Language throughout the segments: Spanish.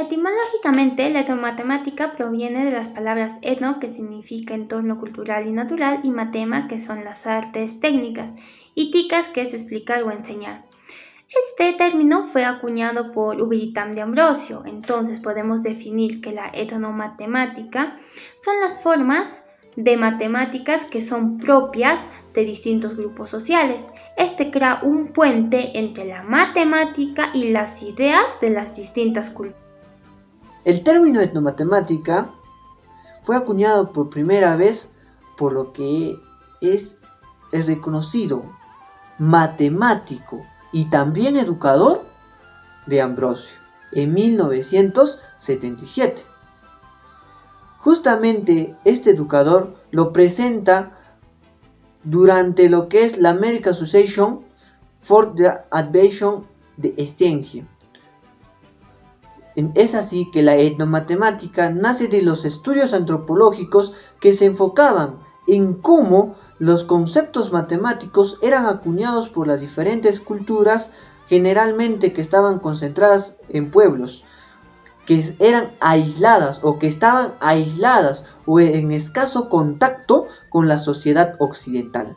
Etimológicamente, la etnomatemática proviene de las palabras etno, que significa entorno cultural y natural, y matema, que son las artes técnicas, y ticas, que es explicar o enseñar. Este término fue acuñado por Ubiritam de Ambrosio. Entonces podemos definir que la etnomatemática son las formas de matemáticas que son propias de distintos grupos sociales. Este crea un puente entre la matemática y las ideas de las distintas culturas. El término etnomatemática fue acuñado por primera vez por lo que es el reconocido matemático y también educador de Ambrosio en 1977. Justamente este educador lo presenta durante lo que es la American Association for the Advancement de Ciencia. Es así que la etnomatemática nace de los estudios antropológicos que se enfocaban en cómo los conceptos matemáticos eran acuñados por las diferentes culturas, generalmente que estaban concentradas en pueblos, que eran aisladas o que estaban aisladas o en escaso contacto con la sociedad occidental.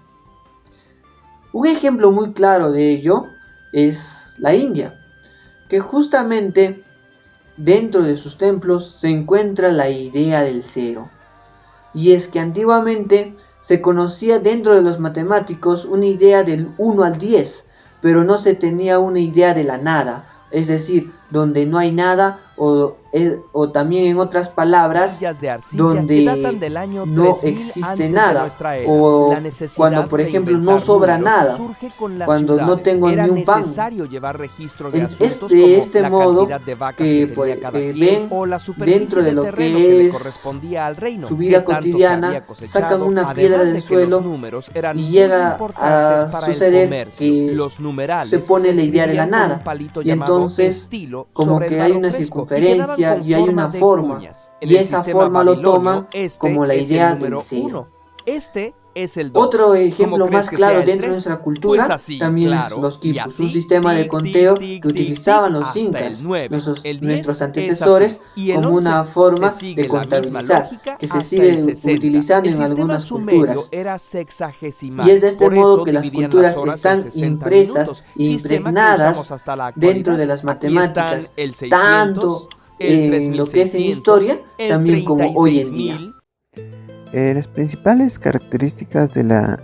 Un ejemplo muy claro de ello es la India, que justamente dentro de sus templos se encuentra la idea del cero. Y es que antiguamente se conocía dentro de los matemáticos una idea del 1 al 10, pero no se tenía una idea de la nada, es decir, donde no hay nada o también en otras palabras, donde no existe nada, o cuando por ejemplo no sobra nada, cuando no tengo ni un pan. De este modo que ven dentro de lo que es su vida cotidiana, sacan una piedra del suelo y llega a suceder que se pone la idea de la nada, y entonces como que hay una circunferencia y hay una forma, y esa forma lo toman como la idea del cero. Otro ejemplo más claro dentro de nuestra cultura también es los quipus, un sistema de conteo que utilizaban los incas, nuestros antecesores, como una forma de contabilizar, que se sigue utilizando en algunas culturas. Y es de este modo que las culturas están impresas e impregnadas dentro de las matemáticas, tanto en lo que es en historia, también como hoy en día. Las principales características de la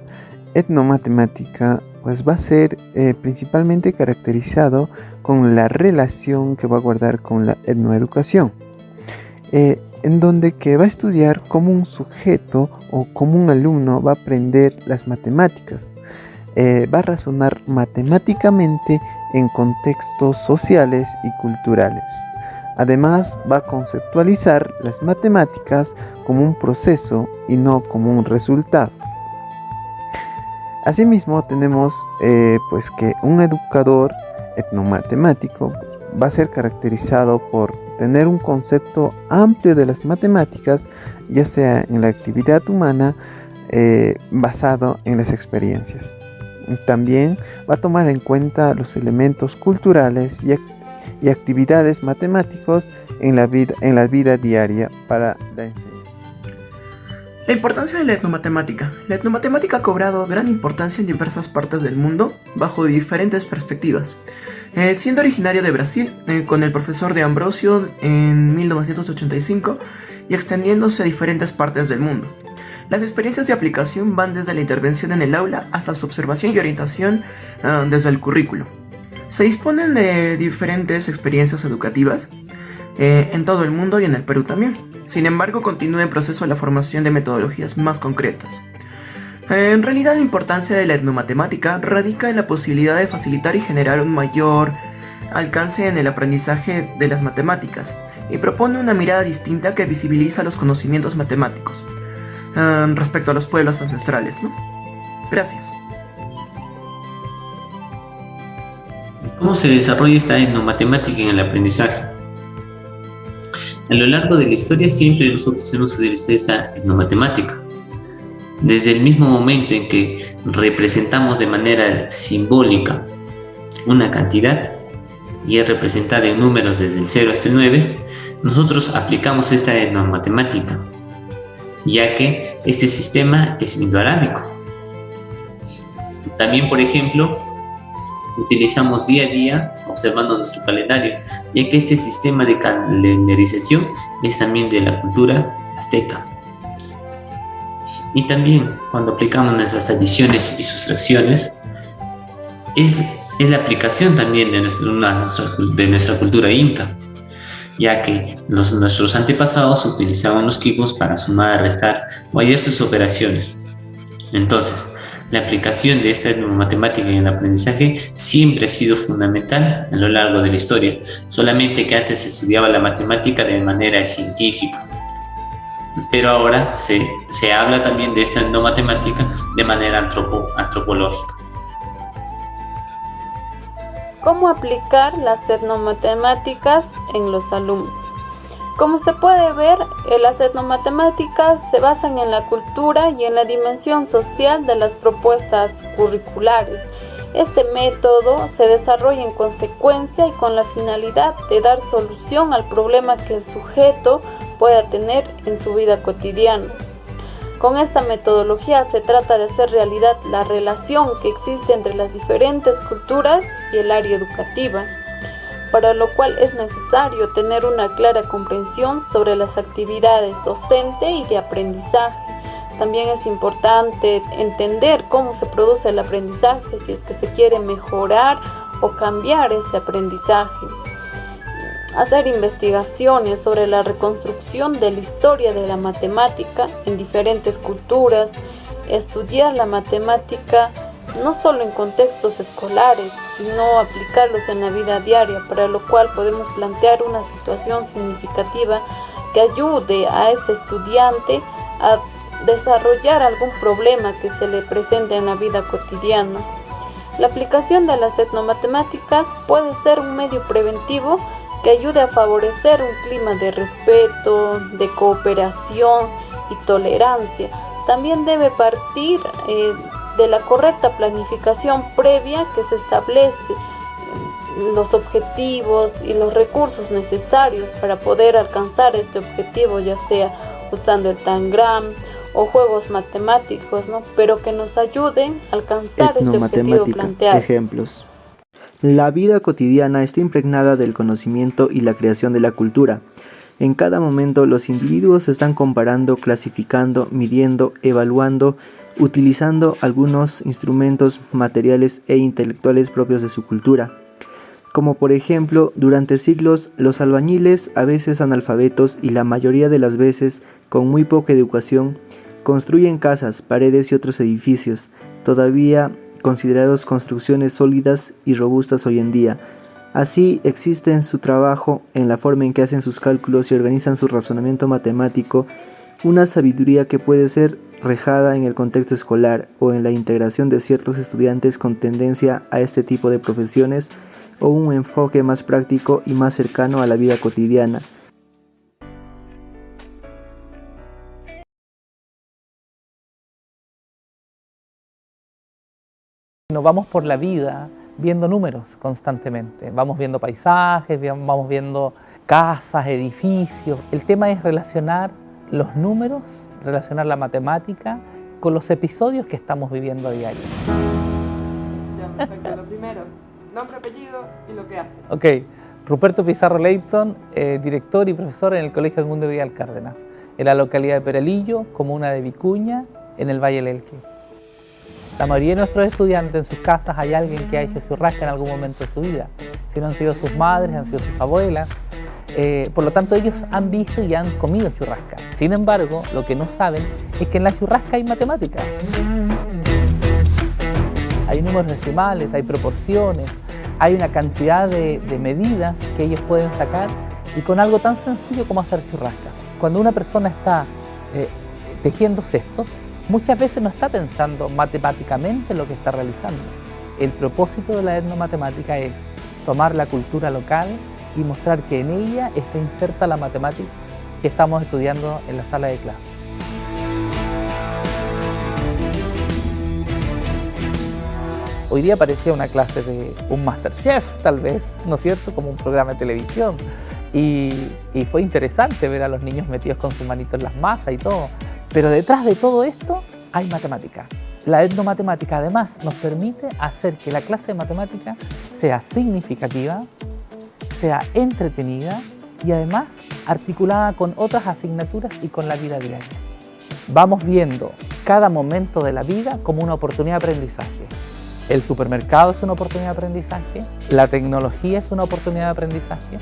etnomatemática pues va a ser principalmente caracterizado con la relación que va a guardar con la etnoeducación, en donde que va a estudiar cómo un sujeto o cómo un alumno va a aprender las matemáticas, va a razonar matemáticamente en contextos sociales y culturales. Además, va a conceptualizar las matemáticas como un proceso y no como un resultado. Asimismo, tenemos pues que un educador etnomatemático va a ser caracterizado por tener un concepto amplio de las matemáticas, ya sea en la actividad humana basado en las experiencias. También va a tomar en cuenta los elementos culturales y actividades matemáticos en la vida diaria para la enseñanza. La importancia de la etnomatemática. La etnomatemática ha cobrado gran importancia en diversas partes del mundo bajo diferentes perspectivas. Siendo originario de Brasil, con el profesor de Ambrosio en 1985 y extendiéndose a diferentes partes del mundo. Las experiencias de aplicación van desde la intervención en el aula hasta su observación y orientación desde el currículo. Se disponen de diferentes experiencias educativas en todo el mundo y en el Perú también. Sin embargo, continúa en proceso la formación de metodologías más concretas. En realidad, la importancia de la etnomatemática radica en la posibilidad de facilitar y generar un mayor alcance en el aprendizaje de las matemáticas y propone una mirada distinta que visibiliza los conocimientos matemáticos. respecto a los pueblos ancestrales, ¿no? Gracias. ¿Cómo se desarrolla esta etnomatemática en el aprendizaje? A lo largo de la historia siempre nosotros hemos utilizado esa etnomatemática. Desde el mismo momento en que representamos de manera simbólica una cantidad y es representada en números desde el 0 hasta el 9, nosotros aplicamos esta etnomatemática, ya que este sistema es indoarábico. También, por ejemplo, utilizamos día a día observando nuestro calendario, ya que este sistema de calendarización es también de la cultura azteca. Y también cuando aplicamos nuestras adiciones y sustracciones, es la aplicación también de nuestra cultura inca, ya que nuestros antepasados utilizaban los quipos para sumar, restar o hallar sus operaciones. Entonces, la aplicación de esta matemática en el aprendizaje siempre ha sido fundamental a lo largo de la historia, solamente que antes se estudiaba la matemática de manera científica, pero ahora se habla también de esta etnomatemática de manera antropológica. ¿Cómo aplicar las etnomatemáticas en los alumnos? Como se puede ver, las etnomatemáticas se basan en la cultura y en la dimensión social de las propuestas curriculares. Este método se desarrolla en consecuencia y con la finalidad de dar solución al problema que el sujeto pueda tener en su vida cotidiana. Con esta metodología se trata de hacer realidad la relación que existe entre las diferentes culturas y el área educativa, para lo cual es necesario tener una clara comprensión sobre las actividades docente y de aprendizaje. También es importante entender cómo se produce el aprendizaje, si es que se quiere mejorar o cambiar este aprendizaje. Hacer investigaciones sobre la reconstrucción de la historia de la matemática en diferentes culturas, estudiar la matemática no solo en contextos escolares, sino aplicarlos en la vida diaria, para lo cual podemos plantear una situación significativa que ayude a este estudiante a desarrollar algún problema que se le presente en la vida cotidiana. La aplicación de las etnomatemáticas puede ser un medio preventivo que ayude a favorecer un clima de respeto, de cooperación y tolerancia. También debe partir de la correcta planificación previa que se establece, los objetivos y los recursos necesarios para poder alcanzar este objetivo, ya sea usando el tangram o juegos matemáticos, ¿no? Pero que nos ayuden a alcanzar este objetivo planteado. Ejemplos. La vida cotidiana está impregnada del conocimiento y la creación de la cultura. En cada momento los individuos se están comparando, clasificando, midiendo, evaluando, utilizando algunos instrumentos materiales e intelectuales propios de su cultura. Como por ejemplo, durante siglos los albañiles, a veces analfabetos y la mayoría de las veces con muy poca educación, construyen casas, paredes y otros edificios, todavía considerados construcciones sólidas y robustas hoy en día. Así existe en su trabajo, en la forma en que hacen sus cálculos y organizan su razonamiento matemático, una sabiduría que puede ser reflejada en el contexto escolar o en la integración de ciertos estudiantes con tendencia a este tipo de profesiones o un enfoque más práctico y más cercano a la vida cotidiana. Nos vamos por la vida viendo números constantemente, vamos viendo paisajes, vamos viendo casas, edificios. El tema es relacionar los números, relacionar la matemática con los episodios que estamos viviendo a diario. Ya, perfecto. Lo primero, nombre, apellido y lo que hace. Ok, Ruperto Pizarro Leighton, director y profesor en el Colegio Edmundo Vidal Cárdenas, en la localidad de Peralillo, comuna de Vicuña, en el Valle del Elqui. La mayoría de nuestros estudiantes en sus casas hay alguien que ha hecho churrasca en algún momento de su vida. Si no han sido sus madres, han sido sus abuelas. Por lo tanto, ellos han visto y han comido churrasca. Sin embargo, lo que no saben es que en la churrasca hay matemáticas. Hay números decimales, hay proporciones, hay una cantidad de medidas que ellos pueden sacar y con algo tan sencillo como hacer churrascas. Cuando una persona está tejiendo cestos, muchas veces no está pensando matemáticamente en lo que está realizando. El propósito de la etnomatemática es tomar la cultura local y mostrar que en ella está inserta la matemática que estamos estudiando en la sala de clase. Hoy día parecía una clase de un Masterchef, tal vez, ¿no es cierto?, como un programa de televisión. Y fue interesante ver a los niños metidos con sus manitos en las masas y todo. Pero detrás de todo esto hay matemática. La etnomatemática además nos permite hacer que la clase de matemática sea significativa, sea entretenida y además articulada con otras asignaturas y con la vida diaria. Vamos viendo cada momento de la vida como una oportunidad de aprendizaje. El supermercado es una oportunidad de aprendizaje, la tecnología es una oportunidad de aprendizaje,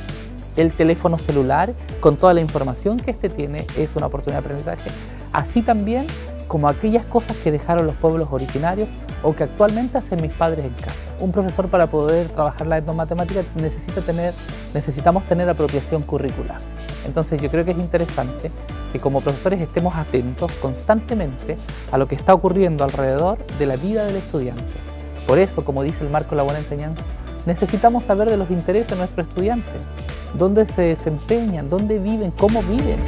el teléfono celular con toda la información que este tiene es una oportunidad de aprendizaje, así también como aquellas cosas que dejaron los pueblos originarios o que actualmente hacen mis padres en casa. Un profesor, para poder trabajar la etnomatemática necesitamos tener apropiación curricular. Entonces yo creo que es interesante que como profesores estemos atentos constantemente a lo que está ocurriendo alrededor de la vida del estudiante. Por eso, como dice el marco de la buena enseñanza, necesitamos saber de los intereses de nuestros estudiantes, dónde se desempeñan, dónde viven, cómo viven.